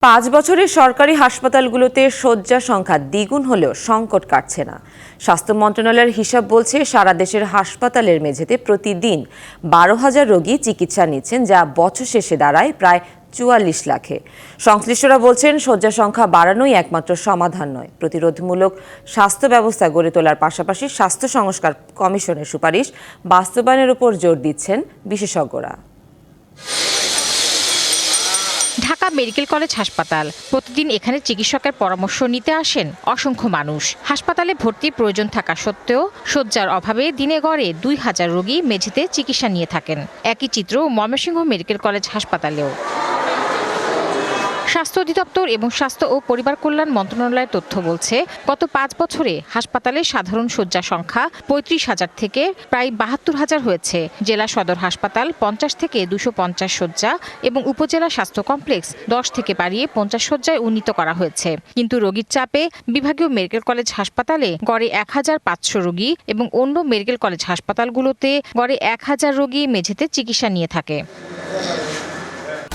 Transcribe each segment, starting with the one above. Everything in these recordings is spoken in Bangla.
5 বছরে সরকারি হাসপাতালগুলোতে শয্যা সংখ্যা দ্বিগুণ হলেও সংকট কাটছে না। স্বাস্থ্য মন্ত্রণালয়ের হিসাব বলছে সারা দেশের হাসপাতালের মেঝেতে প্রতিদিন 12,000 রোগী চিকিৎসা নিচ্ছেন, যা বছর শেষে দাঁড়ায় প্রায় 44 লাখে। সংশ্লিষ্টরা বলছেন শয্যা সংখ্যা বাড়ানোই একমাত্র সমাধান নয়, প্রতিরোধমূলক স্বাস্থ্য ব্যবস্থা গড়ে তোলার পাশাপাশি স্বাস্থ্য সংস্কার কমিশনের সুপারিশ বাস্তবায়নের উপর জোর দিচ্ছেন বিশেষজ্ঞরা। ঢাকা মেডিকেল কলেজ হাসপাতাল, প্রতিদিন এখানে চিকিৎসকের পরামর্শ নিতে আসেন অসংখ্য মানুষ। হাসপাতালে ভর্তির প্রয়োজন থাকা সত্ত্বেও শয্যার অভাবে দিনে গড়ে 2,000 রোগী মেঝেতে চিকিৎসা নিয়ে থাকেন। একই চিত্র ময়মনসিংহ মেডিকেল কলেজ হাসপাতালেও। স্বাস্থ্য অধিদপ্তর এবং স্বাস্থ্য ও পরিবার কল্যাণ মন্ত্রণালয়ের তথ্য বলছে, গত 5 বছরে হাসপাতালে সাধারণ শয্যা সংখ্যা 35,000 থেকে প্রায় 72,000 হয়েছে। জেলা সদর হাসপাতাল 50 থেকে 250 শয্যা এবং উপজেলা স্বাস্থ্য কমপ্লেক্স 10 থেকে বাড়িয়ে 50 শয্যায় উন্নীত করা হয়েছে। কিন্তু রোগীর চাপে বিভাগীয় মেডিকেল কলেজ হাসপাতালে গড়ে 1,500 রোগী এবং অন্য মেডিকেল কলেজ হাসপাতালগুলোতে গড়ে 1,000 রোগী মেঝেতে চিকিৎসা নিয়ে থাকে।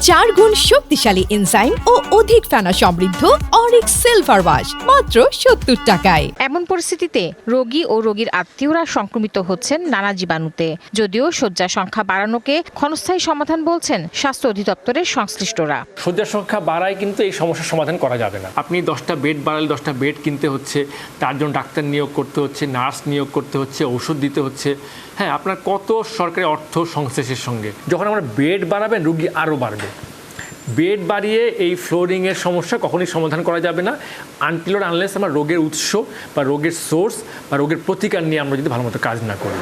4 গুণ শক্তিশালী এনজাইম ও অধিক ফেনা সমৃদ্ধ অরিক সিলভার ওয়াশ মাত্র 70 টাকায়। এমন পরিস্থিতিতে রোগী ও রোগীর আত্মীয়রা সংক্রমিত হচ্ছেন নানা জীবাণুতে। যদিও শয্যা সংখ্যা বাড়ানোকে ক্ষণস্থায়ী সমাধান বলছেন স্বাস্থ্য অধিদপ্তরের সংশ্লিষ্টরা। শয্যা সংখ্যা বাড়ায় কিন্তু এই সমস্যার সমাধান করা যাবে না। আপনি 10টা বেড বাড়ালে 10টা বেড কিনতে হচ্ছে, তার জন্য ডাক্তার নিয়োগ করতে হচ্ছে, নার্স নিয়োগ করতে হচ্ছে, ওষুধ দিতে হচ্ছে। হ্যাঁ, আপনার কত সরকারি অর্থ সংশ্লেষের সঙ্গে। যখন আমরা বেড বাড়াবেন, রোগী আরও বাড়বে। বেড বাড়িয়ে এই ফ্লোরিংয়ের সমস্যা কখনোই সমাধান করা যাবে না আনটিল অর আনলেস আমরা রোগের উৎস বা রোগের সোর্স বা রোগের প্রতিকার নিয়ে আমরা যদি ভালোমতো কাজ না করি।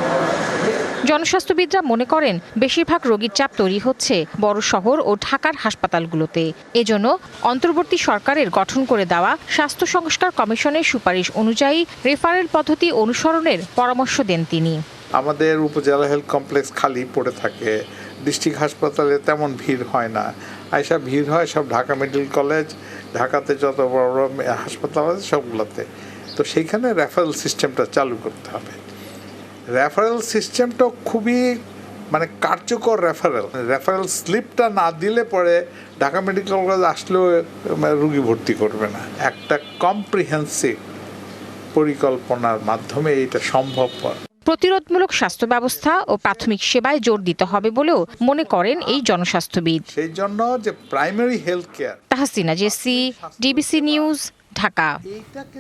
জনস্বাস্থ্যবিদরা মনে করেন বেশিরভাগ রোগীর চাপ তৈরি হচ্ছে বড় শহর ও ঢাকার হাসপাতালগুলোতে। এজন্য অন্তর্বর্তী সরকারের গঠন করে দেওয়া স্বাস্থ্য সংস্কার কমিশনের সুপারিশ অনুযায়ী রেফারেল পদ্ধতি অনুসরণের পরামর্শ দেন তিনি। আমাদের উপজেলা হেলথ কমপ্লেক্স খালি পড়ে থাকে, ডিস্ট্রিক্ট হাসপাতালে তেমন ভিড় হয় না, আইসা ভিড় হয় সব ঢাকা মেডিকেল কলেজ, ঢাকাতে যত বড় বড় হাসপাতাল আছে সবগুলোতে। তো সেইখানে রেফারেল সিস্টেমটা চালু করতে হবে। রেফারেল সিস্টেমটা খুবই কার্যকর। রেফারেল স্লিপটা না দিলে পরে ঢাকা মেডিকেল কলেজ আসলেও রুগী ভর্তি করবে না। একটা কম্প্রিহেন্সিভ পরিকল্পনার মাধ্যমে এটা সম্ভবপর। প্রতিরোধমূলক স্বাস্থ্য ব্যবস্থা ও প্রাথমিক সেবায় জোর দিতে হবে বলেও মনে করেন এই জনস্বাস্থ্যবিদ। সেই জন্য যে প্রাইমারি হেলথ কেয়ার। তাহসিনা জেসি, ডিবিসি নিউজ, ঢাকা।